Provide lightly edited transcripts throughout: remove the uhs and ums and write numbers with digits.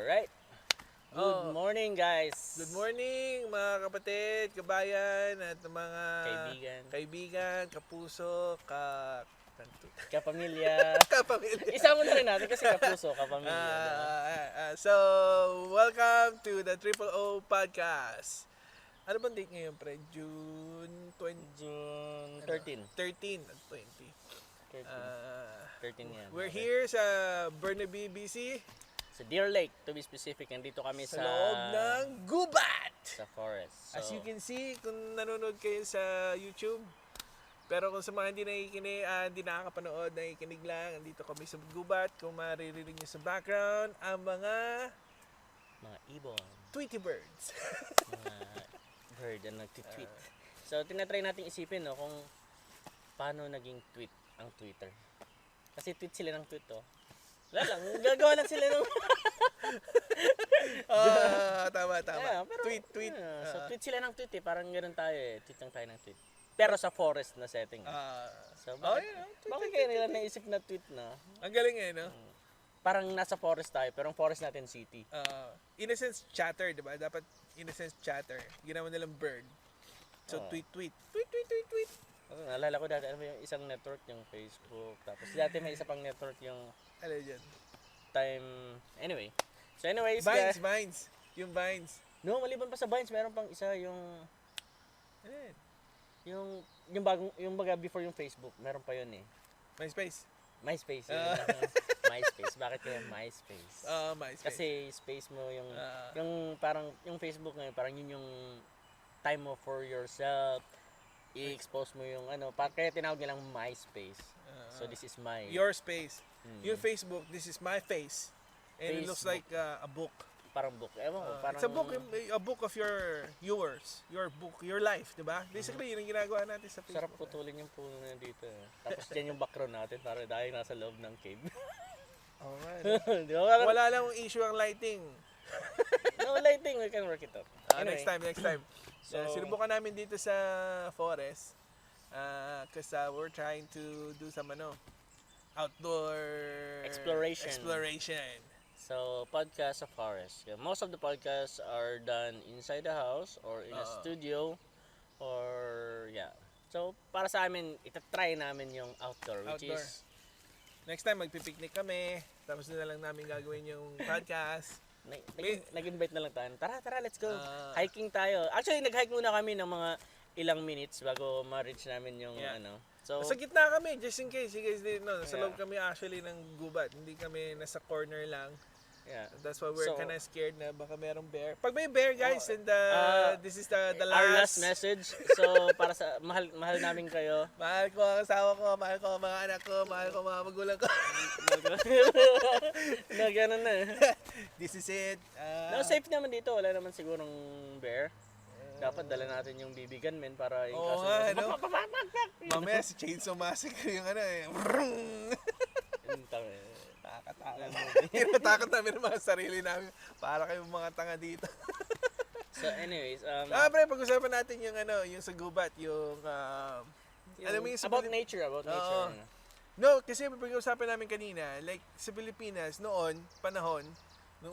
Alright. Good morning, guys. Good morning mga kapatid, kabayan at mga kaibigan, kapuso, Kapamilya. kapamilya. Isama na rin natin kasi kapuso, kapamilya. So, welcome to the Triple O Podcast. Ano bang date ngayon, pre? June 20? June 13. 13 at 20. 13 yan. We're here sa Burnaby, BC. Sa Deer Lake, to be specific. Nandito kami Sa loob ng gubat. Sa forest. So, As you can see, kung nanonood kayo sa YouTube, pero kung sa mga hindi nakakapanood, nakikinig lang, andito kami sa gubat. Kung maririnig nyo sa background, ang mga ibon. Tweety birds. Mga bird na nag-tweet. So, tinatry natin isipin kung paano naging tweet ang Twitter. Kasi tweet sila ng tweet, Wala lang, gagawa lang sila ng... Tama. Yeah, pero, Tweet. So, tweet sila ng tweet Parang ganoon tayo Tweet lang tayo ng tweet. Pero sa forest na setting. So, bakit kaya nila naisip na tweet na? Ang galing no? Parang nasa forest tayo, pero ang forest natin city. In a sense, chatter, di ba? Dapat, in a sense, chatter. Ginawa nilang bird. So, tweet. Naalala ko dati, yung isang network, yung Facebook. Tapos dati may isa pang network, yung Ano dyan? Time... Anyway. So anyways, Vines. Yung Vines. No, maliban pa sa Vines, meron pang isa yung... Ano yan? Yung bagong... Yung baga before yung Facebook, meron pa yun MySpace. MySpace. MySpace. Bakit kaya MySpace? MySpace. Kasi space mo yung... yung parang... Yung Facebook ngayon, parang yun yung time mo for yourself. I-expose mo yung kaya tinawag nilang MySpace. So this is my... Your space. Yung Facebook, this is my face. And it looks like a book. Parang book. Ewan ko. Parang... It's a book of yours. Your book, your life, di ba? Basically, yun ang ginagawa natin sa Facebook. Sarap putulin yung puno na dito. Tapos dyan yung background natin para dahil nasa loob ng cave. Oo nga. Di ba? Wala lang issue ang lighting. No lighting, we can work it out. Anyway. Next time. So, sinubukan namin dito sa forest. Because we're trying to do some outdoor exploration. So, podcast sa forest. Most of the podcasts are done inside the house or in a studio or So, para sa amin, itatry namin yung outdoor. Which is... Next time, magpipiknik kami. Tapos na lang namin gagawin yung podcast. Nag-invite na lang tayo. Tara, let's go. Hiking tayo. Actually, nag-hike muna kami ng mga ilang minutes bago ma-reach namin yung So, sa gitna kami, just in case. You guys didn't know. Sa loob kami actually ng gubat. Hindi kami nasa corner lang. Yeah. That's why we're kind of scared na baka merong bear. Pag may bear, guys, and this is the last... Our last message. So, para sa mahal namin kayo. Mahal ko ang asawa ko, mahal ko ang mga anak ko, mahal ko ang mga magulang ko. Ganun na. This is it. No, safe naman dito. Wala naman sigurong bear. Dapat dala natin yung BB gun, men, para Oo nga, Mamaya si Chainsaw Massacre yung Takot namin ng mga sarili namin. Para kayong mga tanga dito. So anyways, pre, pag-usapan natin yung yung sa gubat, yung alam mo yung about nature. No, kasi pag-usapan namin kanina, like sa Pilipinas nung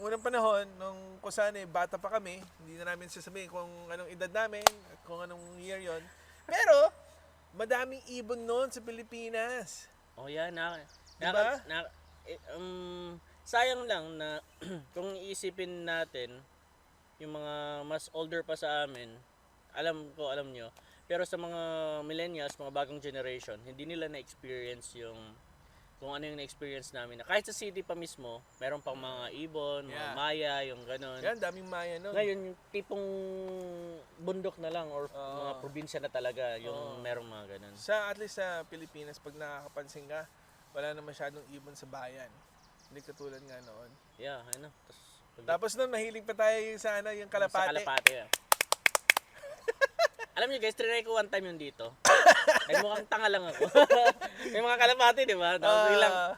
unang panahon, nung kung saan bata pa kami, hindi na namin sasabihin kung anong edad namin, kung anong year yon. Pero madaming ibon noon sa Pilipinas. Oh yeah, diba? Sayang lang na kung iisipin natin yung mga mas older pa sa amin, alam nyo, pero sa mga millennials, mga bagong generation, hindi nila na-experience yung kung ano yung na-experience namin. Kahit sa city pa mismo, meron pang mga ibon, mga maya, yung ganon. Yan, daming maya noon. Ngayon, yung tipong bundok na lang or mga probinsya na talaga yung merong mga ganon. At least sa Pilipinas, pag nakakapansin ka, wala na masyadong ibon sa bayan. Hindi katulad nga noon. Yeah, Tapos noon, mahilig pa tayo yung kalapate. Sa kalapate, Alam niyo guys, trinay ko one time yung dito. Nagmukhang tanga lang ako. May mga kalapate, di ba? Tapos ilang...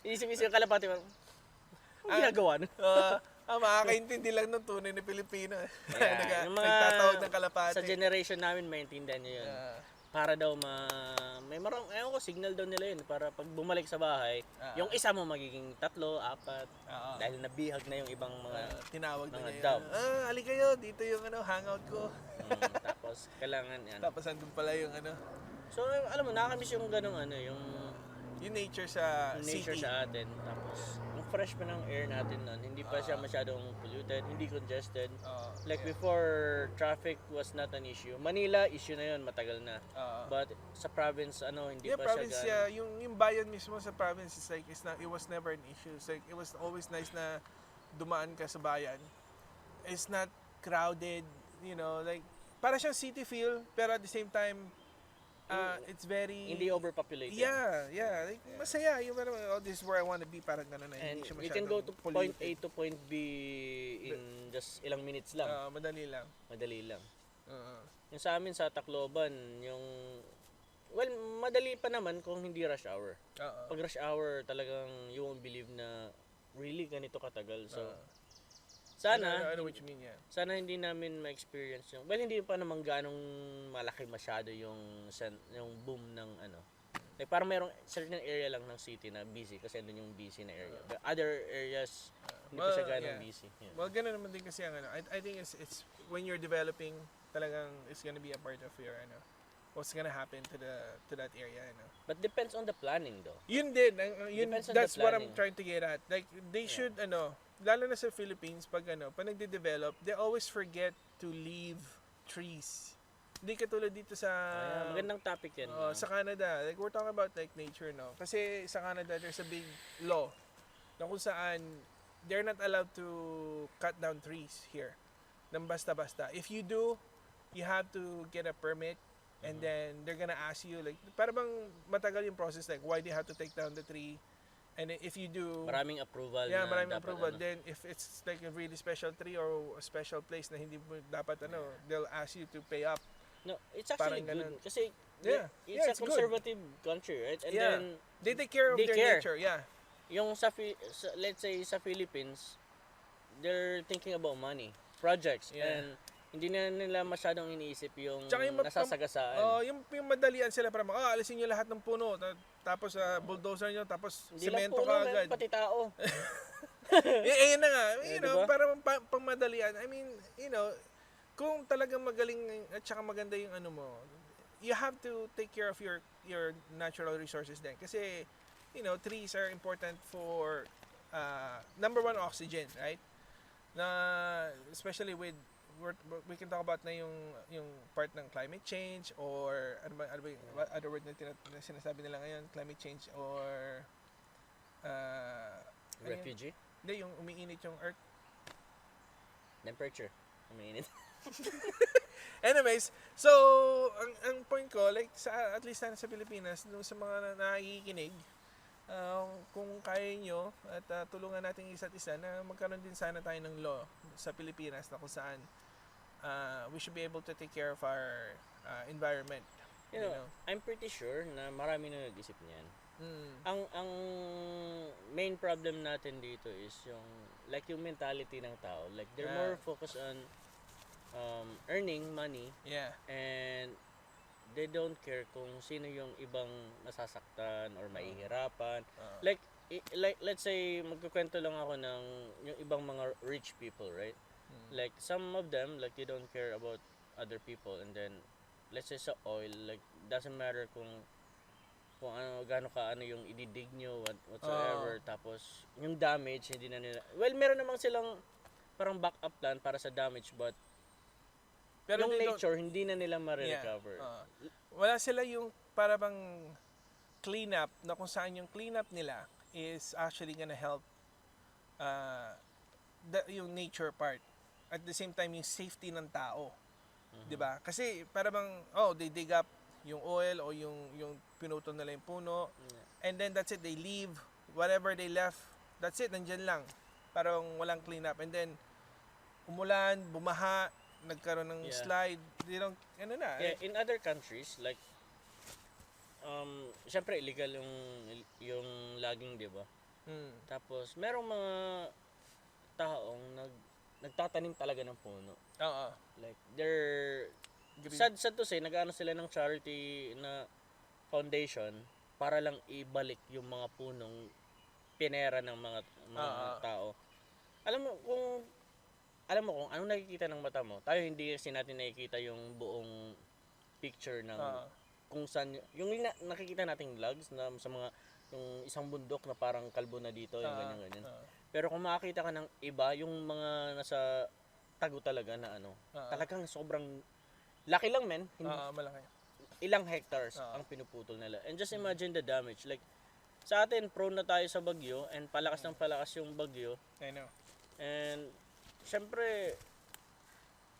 Isip-isip yung kalapate. Ang ginagawa na. Makakaintindi lang ng tunay na Pilipino. Yung mga nagtatawag ng kalapate. Sa generation namin, maintindihan nyo yun. para daw may marang ewan ko signal daw nila yun para pag bumalik sa bahay, yung isa mo magiging 3, 4 dahil nabihag na yung ibang mga tinawag na mga niya. dub. Ali kayo, dito yung hangout ko. Tapos kailangan yan. Tapos andun pala yung So alam mo nakakamiss yung ganung yung nature sa yung nature city. sa atin. Tapos yung fresh pa ng air natin nun, hindi pa siya masyadong polluted, hindi congested. Like before, traffic was not an issue. Manila, issue na yun, matagal na. But sa province, hindi pa province, siya yung bayan mismo sa province is like, it was never an issue. It's like, it was always nice na dumaan ka sa bayan. It's not crowded, like, para siyang city feel, pero at the same time, it's very... hindi overpopulated. Yeah. Like, masaya. Yung this is where I want to be, parang gano'n na. And Hindi siya you can go to masyadong point A polluted. to point B in just ilang minutes lang. Madali lang. Madali lang. Uh, Yung sa amin sa Tacloban, well, madali pa naman kung hindi rush hour. Pag rush hour, talagang you won't believe na really ganito katagal. So, I sana, know what you mean, yeah. sana hindi namin ma-experience yung, well, hindi pa naman ganong malaki masyado yung boom ng like parang merong certain area lang ng city na busy kasi andun yung busy na area. But other areas, hindi pa siya ganong busy. Yeah. Well, gano'n naman din kasi ang I think it's when you're developing, talagang it's gonna be a part of your what's gonna happen to that area, But depends on the planning though. Yun din, Depends on that's the what I'm planning. trying to get at. Like they should lalo na sa Philippines pag nagde-develop, they always forget to leave trees. Hindi katulad dito sa Magandang topic yan. sa Canada. Like we're talking about like nature, no. Kasi sa Canada there's a big law na kung saan they're not allowed to cut down trees here. Nang basta-basta. If you do, you have to get a permit and then they're gonna ask you like para bang matagal yung process, like why they have to take down the tree, and then if you do Maraming approval yeah, na maraming dapat, approval. Then if it's like a really special tree or a special place na hindi mo dapat they'll ask you to pay up. No, it's actually Parang good ganun. kasi Yeah. it's a It's good. conservative country, right? And Yeah. then They take care of They their care. nature, yeah. yung let's say sa Philippines, they're thinking about money, projects, Yeah. and hindi na nila masyadong iniisip yung Tsaka yung nasasagasaan. yung madalian sila para alisin niyo lahat ng puno, tapos bulldozer niyo, tapos Hindi lang semento puno, ka agad. pati tao. Ayun na nga, diba? para pang madalian. I mean, kung talagang magaling at saka maganda yung mo, you have to take care of your natural resources din. Kasi, trees are important for number one, oxygen, right? Na especially with we can talk about na yung part ng climate change or ano ba yung other word na sinasabi nila ngayon, climate change or Refugee, hindi, yung umiinit yung earth. temperature, umiinit. Anyways, so ang point ko, like at least sa Pilipinas, nung sa mga nakikinig, kung kaya nyo at tulungan natin isa't isa na magkaroon din sana tayo ng law sa Pilipinas na kung saan we should be able to take care of our environment. You know, I'm pretty sure na marami na nag-isip niyan. Ang main problem natin dito is yung mentality ng tao. Like they're more focused on earning money, Yeah. and they don't care kung sino yung ibang masasaktan or mahihirapan. Like let's say magkukwento lang ako ng yung ibang mga rich people, right? Like some of them, like they don't care about other people, and then let's say sa oil, like doesn't matter kung gaano ka yung ididig nyo whatsoever, tapos yung damage hindi na nila, well, meron namang silang parang backup plan para sa damage, but Pero yung they don't- nature hindi na nila ma-recover. wala sila yung para bang clean up na kung saan yung clean up nila is actually gonna help yung nature part. At the same time, yung safety ng tao. 'Di ba? Kasi para bang they dig up yung oil o yung pinutol nila yung puno, and then that's it, they leave whatever they left, that's it, nandyan lang. Parang walang clean up, and then umulan, bumaha, nagkaroon ng slide, they don't Yeah, in other countries, like syempre illegal yung logging, 'di ba? Tapos merong mga taong nagtatanim talaga ng puno. Oo. Like they're sad to say, nag-ano sila ng charity na foundation para lang ibalik yung mga punong pinera ng mga tao. Alam mo kung anong nakikita ng mata mo. Tayo hindi kasi natin nakikita yung buong picture ng kung saan yung nakikita nating vlogs na sa mga yung isang bundok na parang kalbo na dito, yung ganyan. Pero kung makakita ka ng iba, yung mga nasa tago talaga na talagang sobrang laki lang, men. Malaki. Ilang hectares ang pinuputol nila. And just imagine the damage. Like, sa atin, prone na tayo sa bagyo and palakas ng palakas yung bagyo. I know. And, syempre,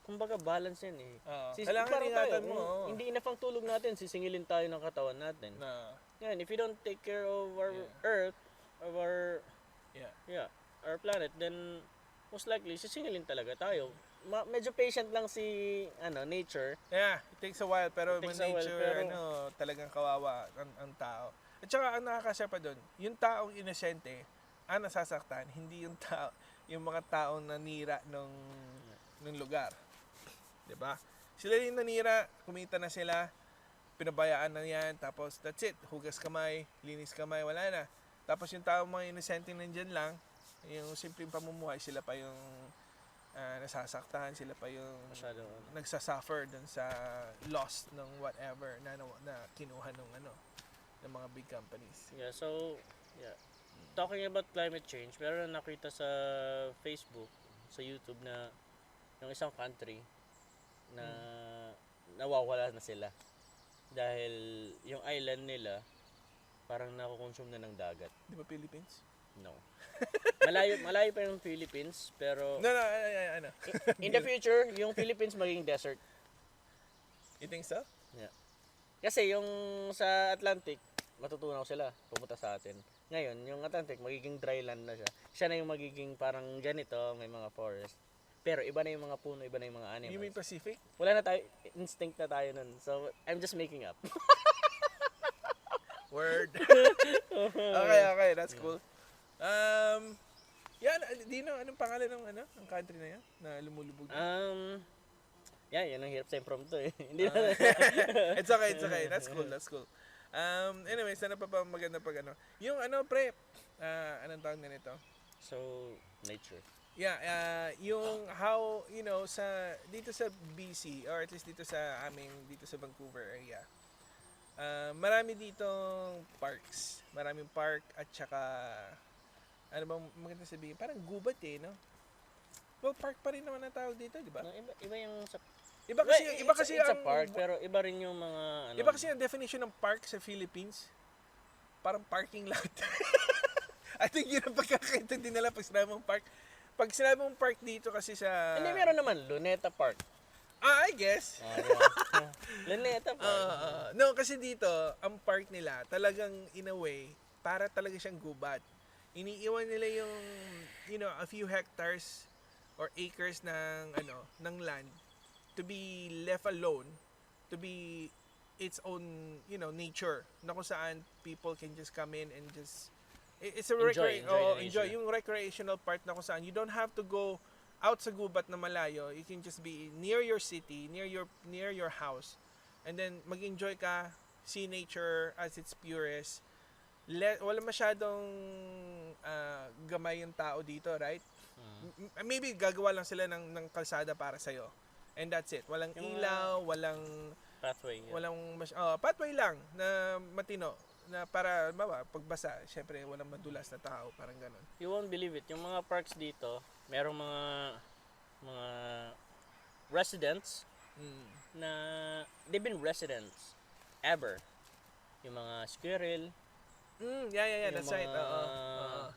kumbaga balance yan eh. Kailangan parang ingatan mo. Hindi enough ang tulog natin, sisingilin tayo ng katawan natin. Yan, if you don't take care of our earth, of our our planet, then most likely sisingilin talaga tayo. Medyo patient lang si nature. Yeah, it takes a while pero It takes when a while, nature pero- talagang kawawa ang tao. At saka ang nakakasya pa doon, yung taong inosente ang nasasaktan, hindi yung mga taong nanira ng lugar. 'Di ba? Sila yung nanira, kumita na sila, pinabayaan na yan, tapos that's it. Hugas kamay, linis kamay, wala na. Tapos yung taong mga inosente nandyan lang, yung simpleng pamumuhay, sila pa yung nasasaktan, sila pa yung Masyado, nagsasuffer dun sa loss ng whatever na kinuha ng mga big companies. Yeah, so, talking about climate change, meron na nakita sa Facebook, sa YouTube na yung isang country na nawawala na sila. Dahil yung island nila parang nakukonsume na ng dagat. Di ba Philippines? No. Malayo pa yung Philippines, pero No, in the future, yung Philippines magiging desert. You think so? Yeah. Kasi yung sa Atlantic, matutunaw sila, pumunta sa atin. Ngayon, yung Atlantic, magiging dry land na siya. Siya na yung magiging parang ganito, may mga forest. Pero iba na yung mga puno, iba na yung mga animals. You mean Pacific? Wala na tayo, instinct na tayo nun. So, I'm just making up. Word. Okay, that's cool. Dino, anong pangalan ng country na yan? Na lumulubog na? Yan ang hirap sa impromptu eh. Hindi na. It's okay. That's cool. Anyways, ano pa maganda pag yung pre, anong tawag na nito? So, nature. Yeah, yung how, dito sa BC, or at least dito sa Vancouver area, marami ditong parks. Maraming park at saka, ano bang maganda sabihin? Parang gubat no? Well, park pa rin naman ang tawag dito, di ba? No, iba yung sa Iba kasi it's a ang park, pero iba rin yung mga Iba kasi ang definition ng park sa Philippines. Parang parking lot. I think yun ang pagkakaintindi nila pag sinabi mong park. Pag sinabi mong park dito kasi sa... Hindi, meron naman, Luneta Park. I guess. Luneta Park. No, kasi dito, ang park nila, talagang in a way, para talaga siyang gubat. Iniiwan nila yung, a few hectares or acres ng land to be left alone, to be its own, nature, na kung saan people can just come in and just it's a Enjoy the enjoy nature. yung recreational part na kung saan you don't have to go out sa gubat na malayo. You can just be near your city, near your house, and then mag-enjoy ka, see nature as its purest. Wala masyadong gamay yung tao dito, right? Maybe gagawa lang sila ng kalsada para sa'yo. And that's it. Walang ilaw, walang Pathway. pathway lang na matino na para pagbasa, syempre walang madulas na tao, parang ganun. You won't believe it. Yung mga parks dito, merong mga residents na they've been residents ever. Yung mga squirrel, Yeah, yung that's right. mga-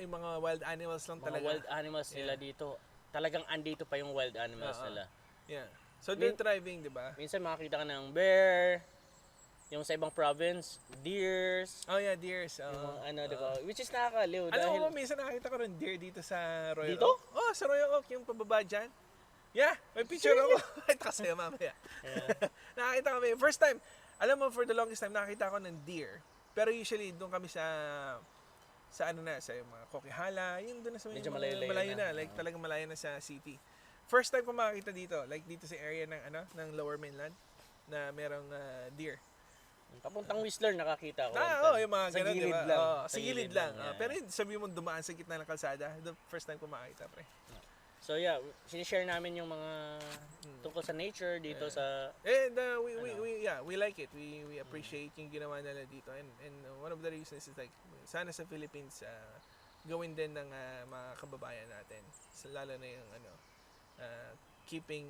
Yung mga wild animals lang mga talaga. wild animals nila dito. Talagang andito pa yung wild animals nila. Yeah. So they're thriving, 'di ba? Minsan makakita ka ng bear, yung sa ibang province, deers, Oh yeah, deers. yung di ba? Which is nakakaliw Alam dahil mo, minsan nakakita ko rin deer dito sa Royal Dito? Oak. Oh, sa Royal Oak, yung pababa dyan. Yeah, may picture ako. Ito kasi mamaya. Nakakita kami. First time, alam mo, for the longest time, nakakita ko ng deer. Pero usually, doon kami sa yung mga Kokihala, yung doon na sa Medyo mga malayo-layo malayo na. na. Like, talagang malayo na sa city. first time ko makakita dito, like dito sa area ng ng Lower Mainland na merong deer. Papuntang Whistler nakakita ko. Yung mga sa ganun, gilid diba? lang. Sa gilid lang. yeah. Pero sabi mo dumaan sa gitna ng kalsada, the first time ko makakita, pre. So yeah, sinishare namin yung mga tungkol sa nature dito sa And we like it. We appreciate yung ginawa nila dito. And one of the reasons is like, sana sa Philippines, gawin din ng mga kababayan natin. Lalo na yung keeping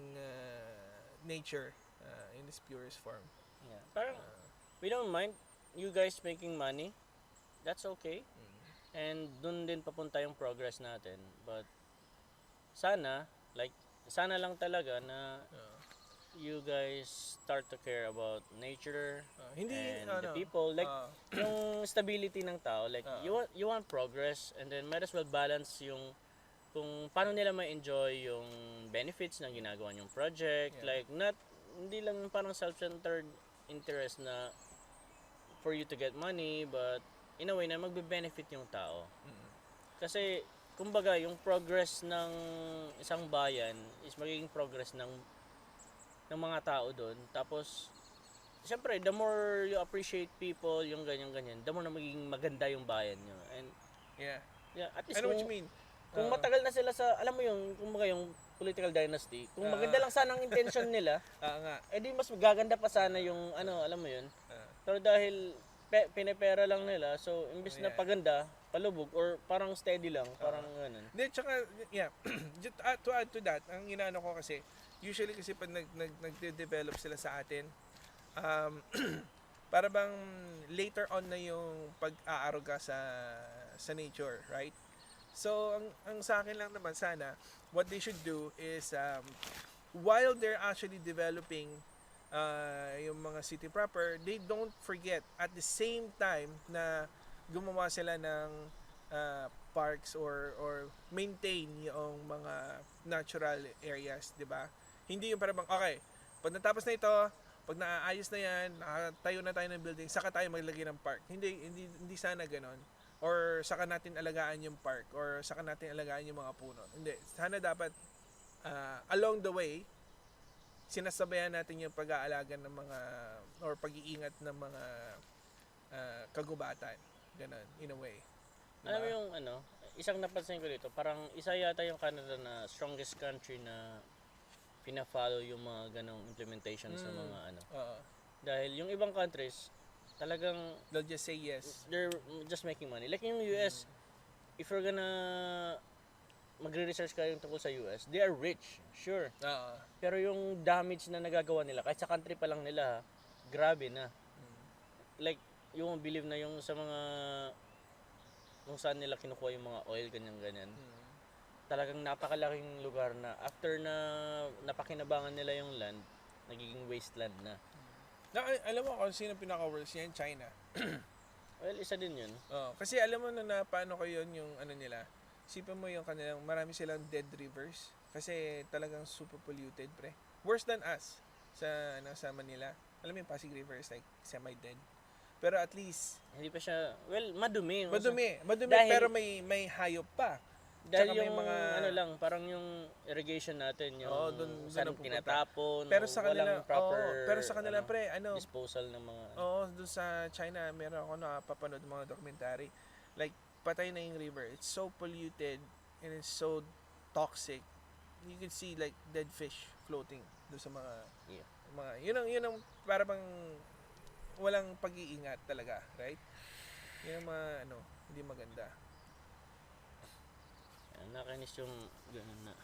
nature in its purest form. yeah. Parang we don't mind you guys making money. That's okay. And dun din papunta yung progress natin. But sana lang talaga na you guys start to care about nature Hindi and the people, like yung stability ng tao, like you want progress, and then might as well balance yung kung paano nila ma-enjoy yung benefits ng ginagawa yung project, like hindi lang parang self-centered interest na for you to get money, but in a way na magbe-benefit yung tao. Kasi kumbaga yung progress ng isang bayan is magiging progress ng mga tao doon. Tapos siyempre, the more you appreciate people, yung ganyan, the more na magiging maganda yung bayan nyo. And yeah. at least I know what you mean. Kung matagal na sila sa, alam mo yung, kumbaga yung political dynasty, kung maganda lang sana ang intention nila, nga. edi mas magaganda pa sana yung alam mo yun. Pero dahil pinepera lang nila, so imbis na paganda, palubog, or parang steady lang, parang ganun. Then, tsaka, just to add to that, ang inaano ko kasi, usually kasi pag nagde-develop sila sa atin, para bang later on na yung pag-aaruga sa nature, right? So, ang sa akin lang naman sana, what they should do is, while they're actually developing yung mga city proper, they don't forget at the same time na gumawa sila ng parks or maintain yung mga natural areas, di ba? Hindi yung parang, okay, pag natapos na ito, pag naayos na yan, nakatayo na tayo ng building, saka tayo maglagay ng park. Hindi sana ganon. Or saka natin alagaan yung park, or saka natin alagaan yung mga puno. Hindi. Sana dapat along the way, sinasabayan natin yung pag-aalaga ng mga or pag-iingat ng mga kagubatan. Ganon, in a way. Diba? Alam mo yung isang napansin ko dito, parang isa yata yung Canada na strongest country na pina-follow yung mga ganong implementation sa mga Dahil yung ibang countries, talagang they'll just say yes. they're just making money. Like yung US, if you're gonna magre-research kayo tungkol sa US, they are rich, sure. Pero yung damage na nagagawa nila, kahit sa country pa lang nila, grabe na. Like, yung believe na yung sa mga kung saan nila kinukuha yung mga oil, ganyan-ganyan. Talagang napakalaking lugar na after na napakinabangan nila yung land, nagiging wasteland na. Alam mo kung sino pinaka-worst yan? China. Well, isa din yun. Kasi alam mo na paano ko yun yung nila. Sipin mo yung kanilang, marami silang dead rivers. Kasi talagang super polluted, pre. Worse than us sa Manila. Alam mo yung Pasig River is like semi-dead. Pero at least, Hindi pa siya, well, madumi. madumi Dahil- pero may hayop pa. Dahil Tsaka may yung mga- lang, parang yung irrigation natin, yung dun saan napupunta. tinatapon, Pero sa kanila, walang proper pero sa kanila pre, disposal ng mga doon sa China, meron ako napapanood mga documentary. Like, patay na yung river. It's so polluted and it's so toxic. You can see like dead fish floating doon sa mga Yeah. yun ang para bang walang pag-iingat talaga, right? Yun ang mga hindi maganda. nakainis yung ganun na.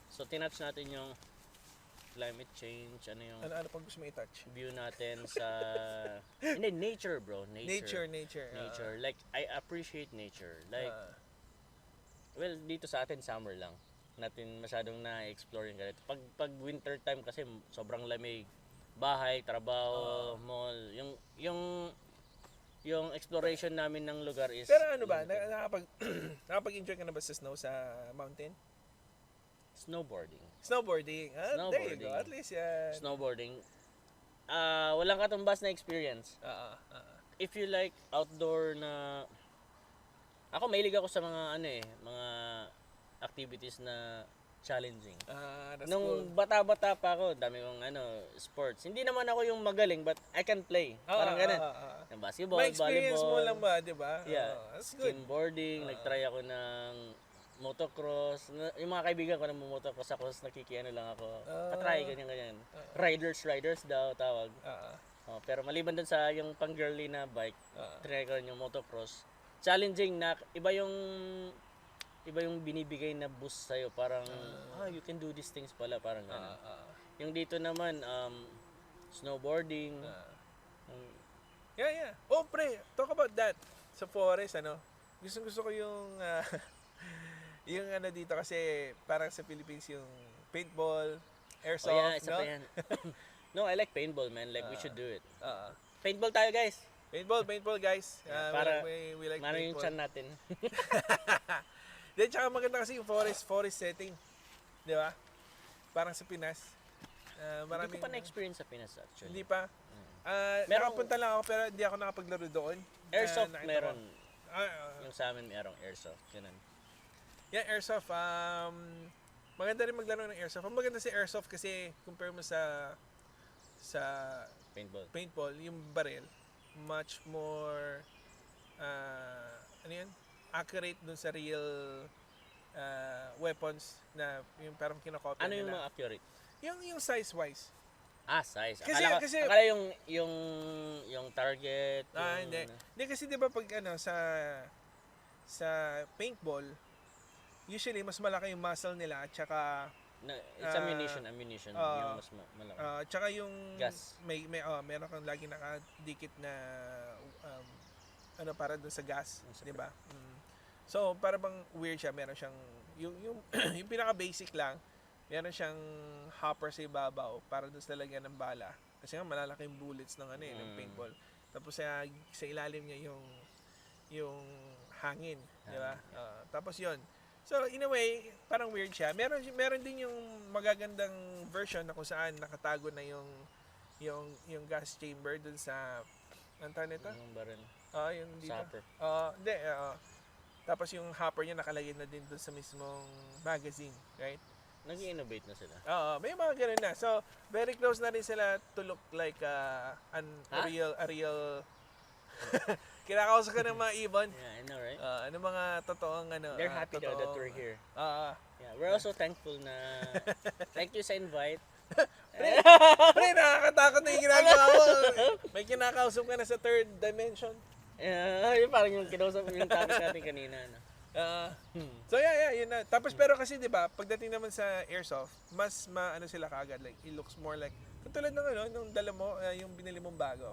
So tinouch natin yung climate change, yung Ano pang gusto mo i-touch? view natin sa hindi, nature, bro. Nature. Nature. Like, I appreciate nature. Like, well, dito sa atin, summer lang. Natin masyadong na-explore yung ganito. Pag winter time kasi, sobrang lamig. Bahay, trabaho, mall. Yung exploration namin ng lugar is... Pero ano ba, nakapag-enjoy ka na ba sa snow sa mountain? Snowboarding. Snowboarding. There you go. At least, Snowboarding. Walang katumbas na experience. If you like outdoor na... Ako, mahilig ako sa mga mga activities na challenging. That's Nung cool. bata-bata pa ako, dami kong sports. Hindi naman ako yung magaling, but I can play. Parang ganun. Yung basketball, May experience mo volleyball. lang ba, di ba? Yeah. That's good. Skimboarding, nag-try ako ng motocross. Yung mga kaibigan ko na motocross ako, nakikiano lang ako. Patry, ganyan. Riders daw tawag. Pero maliban dun sa yung pang-girly na bike, try ko rin yung motocross. Challenging na, iba yung binibigay na boost sa'yo. Parang, you can do these things pala. Parang gano'n. Yung dito naman, snowboarding. Yeah. Oh, pre, talk about that. Sa forest, gusto ko yung, yung dito kasi parang sa Philippines yung paintball, airsoft, Oh yeah, isa no? pa yan. No, I like paintball, man. Like, we should do it. Uh, Paintball tayo, guys. paintball, guys. Para we like mano yung paintball. chan natin. Then, tsaka maganda kasi yung forest setting. Di ba? Parang sa Pinas. Hindi ko pa na-experience sa Pinas, actually. Hindi pa. Merong- Nakapunta lang ako pero hindi ako nakapaglaro doon. Airsoft Nakita meron. ko. Yung sa amin merong airsoft. Ganun. Yeah, airsoft. Maganda rin maglaro ng airsoft. Ang maganda sa airsoft kasi compare mo sa Paintball. paintball, yung baril, much more accurate dun sa real weapons na yung parang kinokopya Ano yung nila. mga accurate? Yung size-wise. Size. Kasi- Akala yung target. Hindi. Hindi kasi 'di ba pag sa paintball, usually mas malaki yung muscle nila at saka It's ammunition. Yung mas malaki. tsaka yung Gas. meron kang lagi nakadikit na para dun sa gas, Sa 'di ba? So, para bang weird siya, meron siyang yung yung pinaka basic lang, meron siyang hopper sa ibabaw para dun sa lagyan ng bala. Kasi nga malalaki yung bullets ng ng paintball. Tapos sa ilalim niya yung hangin, 'di ba? Tapos 'yon. So, in a way, parang weird siya. Meron din yung magagandang version na kung saan nakatago na yung gas chamber dun sa ano tawag nito? Yung baril. Yung dito. Sapper. Hindi. Tapos yung hopper niya nakalagay na din dun sa mismong magazine, right? Nag-innovate na sila. May mga ganun na. So, very close na rin sila to look like a real kinakausap ka ng mga ibon. Yeah, I know, right? Ano mga totoong They're happy though that totoong- we're here. Yeah. We're also thankful na thank you sa invite. Pre, nakakatakot na yung ginagawa mo. May kinakausap ka na sa third dimension. Yung parang yung kinausap yung topic natin kanina. No? So yun na. Tapos pero kasi 'di ba, pagdating naman sa airsoft, mas sila kaagad, like it looks more like katulad ng nung dala mo, yung binili mong bago.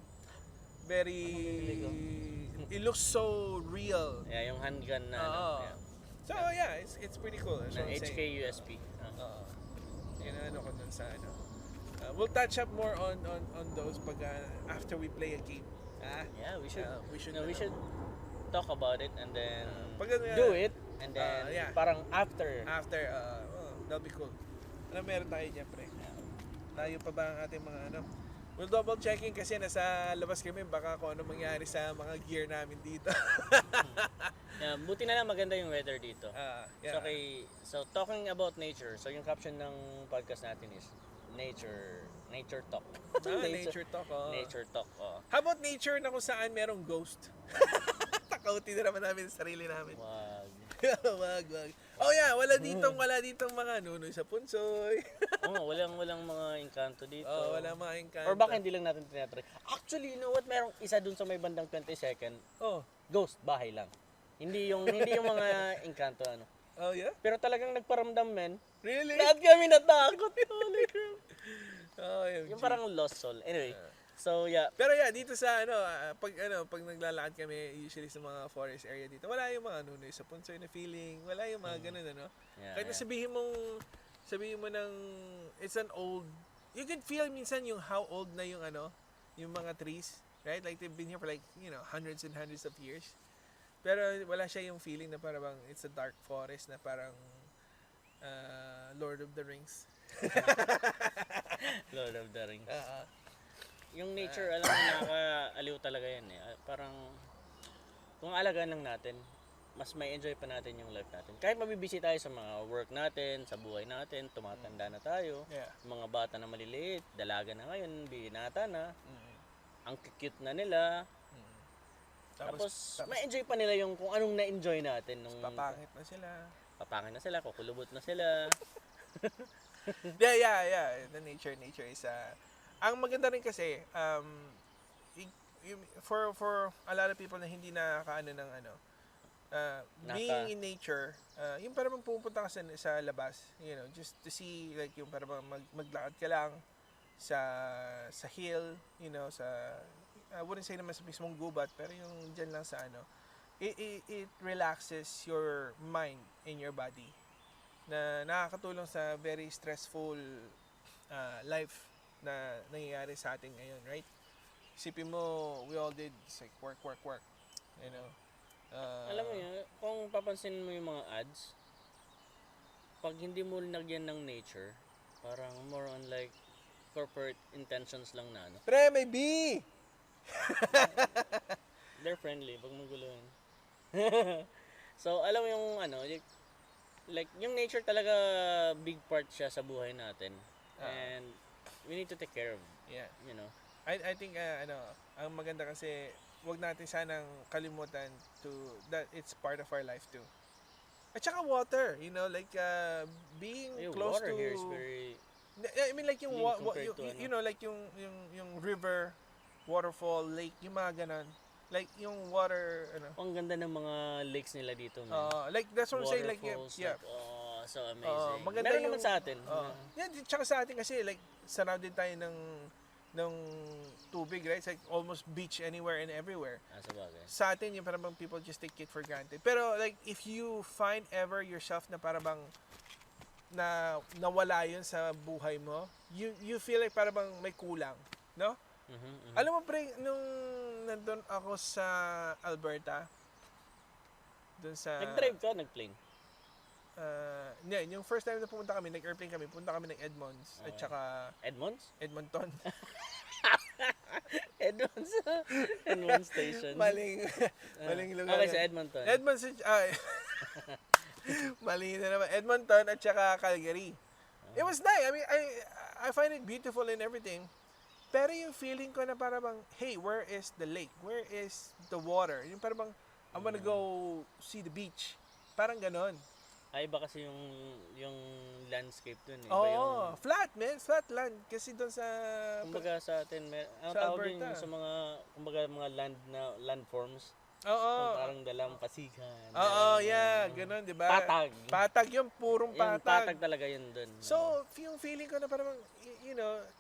It looks so real. Yeah, yung handgun na. Yeah. So it's pretty cool. That's Na what I'm HK saying. USP. Yun ko dun sa we'll touch up more on those pag after we play a game. Yeah, we should. We should. We should talk about it and then Pag do it and then yeah. parang after. That'll be cool. Meron tayo dyan, pre? Tayo pa ba ang ating mga We'll double checking kasi nasa labas kami baka kung ano mangyari sa mga gear namin dito. Yeah, buti na lang maganda yung weather dito. Yeah. So talking about nature. So yung caption ng podcast natin is nature talk. Nature talk. Nature talk. How about nature na kung saan merong ghost? Takauti na naman namin sa sarili namin. Wag. wag. Oh yeah, wala ditong mga nunoy sa punsoy. Walang mga engkanto dito. Wala mga engkanto. Or baka hindi lang natin tinatry. Actually, you know what? Merong isa dun sa may bandang 22nd. Ghost, bahay lang. Hindi yung mga engkanto Oh yeah? Pero talagang nagparamdam, men. Really? Lahat kami natakot. Holy crap. Yung OMG. parang lost soul. Anyway, so yeah. Pero yeah, dito sa pag naglalakad kami usually sa mga forest area dito, wala yung mga nunoy sa punsoy na feeling, wala yung mga ganun Yeah, Kahit na sabihin mo ng it's an old, you can feel minsan yung how old na yung yung mga trees, right? Like they've been here for like, hundreds and hundreds of years. Pero wala siya yung feeling na parang it's a dark forest na parang Lord of the Rings. Lord of the Rings. Yung nature, alam mo, nakakaaliw talaga yan eh. Parang, kung alagaan lang natin, mas may enjoy pa natin yung life natin. Kahit mabibisi tayo sa mga work natin, sa buhay natin, tumatanda na tayo. Yeah. Mga bata na maliliit, dalaga na ngayon, binata na, Mm. ang cute na nila. Mm. Tapos may enjoy pa nila yung kung anong na-enjoy natin nung papangit na sila. papangin na sila, kukulubot na sila. Yeah. The nature is ang maganda rin kasi for a lot of people na hindi nakakaano ng being in nature, yung parang pupunta ka sa labas, just to see like yung parang maglakad ka lang sa hill, sa I wouldn't say naman sa mismong gubat, pero yung dyan lang sa it relaxes your mind and your body na nakakatulong sa very stressful life na nangyayari sa atin ngayon, right? Isipin mo, we all did like work. Alam mo yun, kung papansin mo yung mga ads, pag hindi mo lagyan ng nature, parang more on like corporate intentions lang na ano. Pre, may B! They're friendly, pag maguluhin. So, alam mo yung like yung nature talaga big part siya sa buhay natin. And we need to take care of, Yeah. I I think ang maganda kasi wag natin sanang kalimutan that it's part of our life too. At saka water, like being yung close water to here is very I mean like yung clean compared to like yung river, waterfall, lake, yung mga ganun. Like yung water ang ganda ng mga lakes nila dito, man. like that's what I'm saying, like Waterfalls, yeah. like, oh, so amazing. Maganda Meron naman sa atin. Yeah, tsaka sa atin kasi like surrounded tayo ng tubig, right? It's like almost beach anywhere and everywhere. Sa bagay. Sa atin, yung parang people just take it for granted. Pero like, if you find ever yourself na parang na nawala yun sa buhay mo, you feel like parang may kulang, no? Alam mo pre, nung nandun ako sa Alberta, dun sa... Nag-drive ka, nag-plane? Hindi, yung first time na pumunta kami, nag-airplane kami, punta kami ng Edmonds, at saka Edmonds? Edmonton. Edmonds Station. Maling lugar. Okay, sa Edmonton. Edmonds, mali na naman. Edmonton at saka Calgary. It was nice. I mean, I find it beautiful and everything. Pero yung feeling ko na parang bang, hey, where is the lake? Where is the water? Yung parang bang, I wanna go see the beach. Parang ganon. Ay, iba kasi yung landscape dun. Iba Oo, yung, flat man, flat land. Kasi doon sa... kumbaga sa atin, ang sa tawag yun Alberta. yung sa mga, kumbaga mga Oo. landforms. Kung parang dalampasigan. Oo, yeah, ganon, di ba? Patag. Patag yung purong Yung patag. patag talaga yun dun. So, yung feeling ko na parang,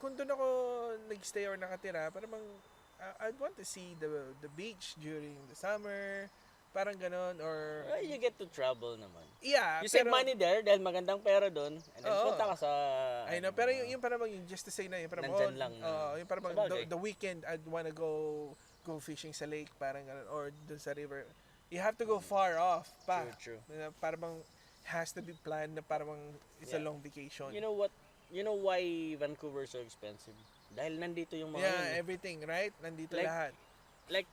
kung doon ako nag-stay or nakatira, parang I'd want to see the beach during the summer, parang ganon, or... You get to travel naman. Yeah, You save money there dahil magandang pera dun. And then Oo. punta ka sa... I know, pero yung parang yung just to say na, yung parang, Nandyan lang na. yung parang Sabagay. the weekend, I'd wanna go fishing sa lake, parang ganon, or dun sa river. You have to go far off pa. True. Na parang has to be planned na parang it's a Yeah. long vacation. You know what? You know why Vancouver is so expensive? Dahil nandito yung mga Yeah, yun. everything, right? Nandito Like, lahat. Like,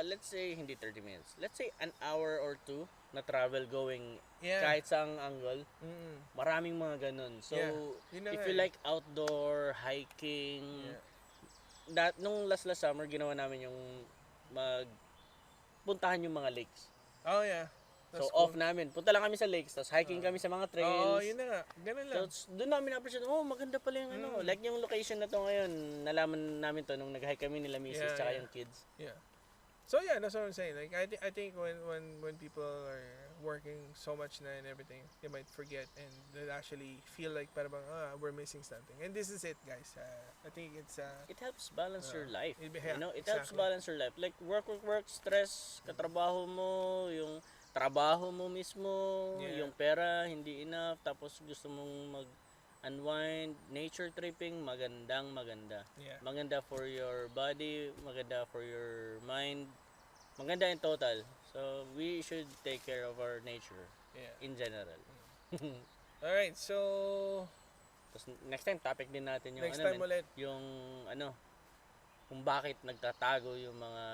let's say, hindi 30 minutes. Let's say, an hour or two na travel going Yeah. kahit saang angle. Mm. Maraming mga ganun. So, Yeah. Yun na if nga you eh. like outdoor, hiking, Yeah. nung last summer, ginawa namin yung puntahan yung mga lakes. Oh, yeah. So, That's cool. off namin. Punta lang kami sa lakes, tapos hiking kami sa mga Oo, trails. yun na nga. Ganun lang. So, doon namin na-appreciate, maganda pala yung ano. Like yung location na to ngayon, nalaman namin to nung nag-hike kami nila misis Yeah, tsaka yeah. yung kids. Yeah. So yeah, that's what I'm saying. Like I think when people are working so much na and everything, they might forget and they actually feel like parang we're missing something. And this is it, guys. I think it's It helps balance your life. yeah, You know, it helps exactly. balance your life. Like work, stress, katrabaho mo, yung trabaho mo mismo, Yeah. yung pera hindi enough, tapos gusto mong mag-unwind, nature tripping, maganda. Yeah. Maganda for your body, maganda for your mind, maganda in total. So, we should take care of our nature Yeah. in general. All right. So Tapos next time topic din natin yung next ano time men, ulit. yung ano kung bakit nagtatago yung mga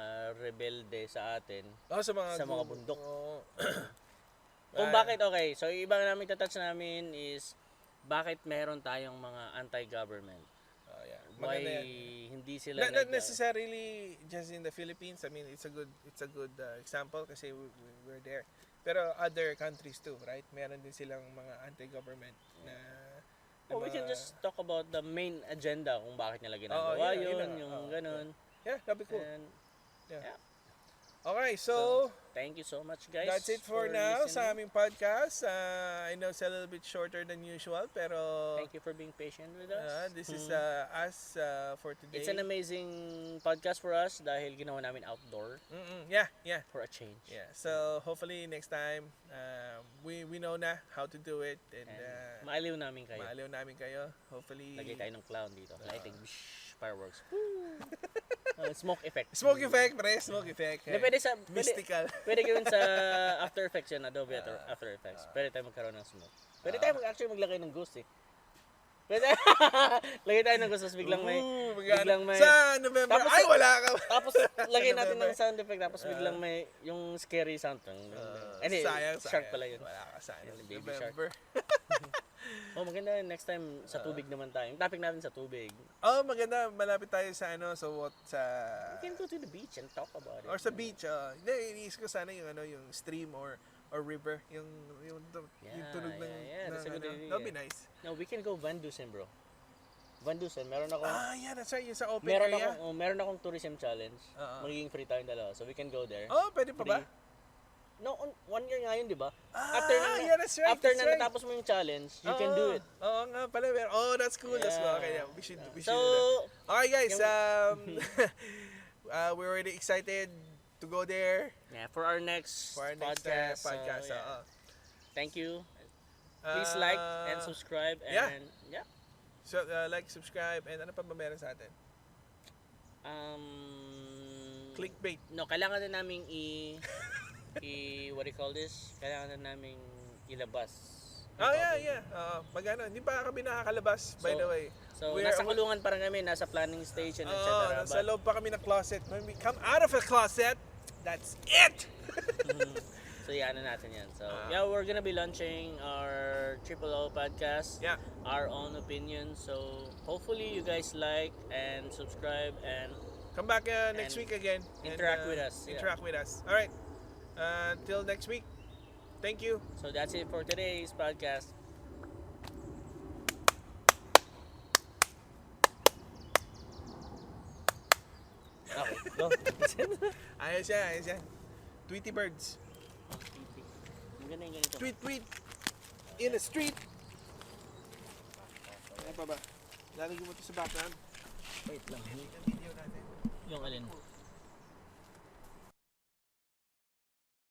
rebelde sa atin. Sa mga bundok. Oo. Kung bakit, okay, so yung ibang namin touch namin is bakit meron tayong mga anti-government. Yeah. Why Maganda yan. hindi sila Not necessarily just in the Philippines. I mean, it's a good example kasi we're there. Pero other countries too, right? Meron din silang mga anti-government na we can just talk about the main agenda kung bakit nila ginagawa yun lang. yung ganun. Yeah, that'd be cool. And Yeah. Okay, so thank you so much, guys. that's it for now listening. sa aming podcast. I know it's a little bit shorter than usual, pero Thank you for being patient with us. this is us for today. It's an amazing podcast for us dahil ginawa namin outdoor Yeah. for a change. Yeah. So hopefully next time we know na how to do it and And maaliw namin kayo. maaliw namin kayo. Hopefully Lagay tayo ng clown dito. Lighting, fireworks. Smoke effect. Smoke effect, pre, smoke effect. Hindi, pwede sa Mystical. pwede gawin sa After Effects yan, Adobe After Effects. Pwede tayo magkaroon ng smoke. Pwede tayo actually maglagay ng ghost eh. Pwede lagay tayo ng ghost tapos biglang may sa November. Tapos- Ay, wala ka. tapos lagay natin November. ng sound effect tapos biglang may yung scary sound. Hindi, shark pala yun. Wala ka sa Baby shark. November. Oh, maganda yun. Next time sa tubig naman tayo. Yung topic natin sa tubig. Oh, maganda. Malapit tayo sa sa We can go to the beach and talk about it. or sa beach. Hindi, iniisip ko sana yung yung stream or river, yung tunog ng that's a good idea. that'll be nice. No, we can go Van Dusen, bro. Van Dusen, meron akong Yeah, that's right. Yung sa open area. meron akong tourism challenge. Oo. Magiging free tayong dalawa. So we can go there. Oh, pwede pa ba? Free. No, 1 year nga yun, di ba? Yeah, that's right. After that's na right. natapos mo yung challenge, you can do it. Oo nga pala. Oh, that's cool. That's cool. Okay, yeah. We should So, do that. Okay, guys. We're already excited to go there yeah, for our next for our next podcast. podcast. So, yeah. Thank you. Please like and subscribe and yeah. So, like, subscribe, and ano pa ba meron sa atin? Clickbait. No, kailangan na naming what do you call this? Kailangan na naming ilabas. Oh, yeah. Magano, hindi pa kami nakakalabas, by the way. So, We're- nasa kulungan pa rin kami, nasa planning stage and etc. Nasa loob pa kami ng closet. When we come out of the closet, that's it! So, yeah, ano natin yan. So, yeah, we're gonna be launching our Triple O podcast. Yeah. Our own opinion. So, hopefully you guys like and subscribe and Come back next And week again. interact with us, yeah. Interact with us. All right. Until next week. Thank you. so that's it for today's podcast. Okay, go. Ayos yan. Tweety birds. Ang ganda yung ganito. Tweet. In the street. Ano pa ba? Lalagyan mo ito sa background. Wait lang. Yung video natin. Yung alin?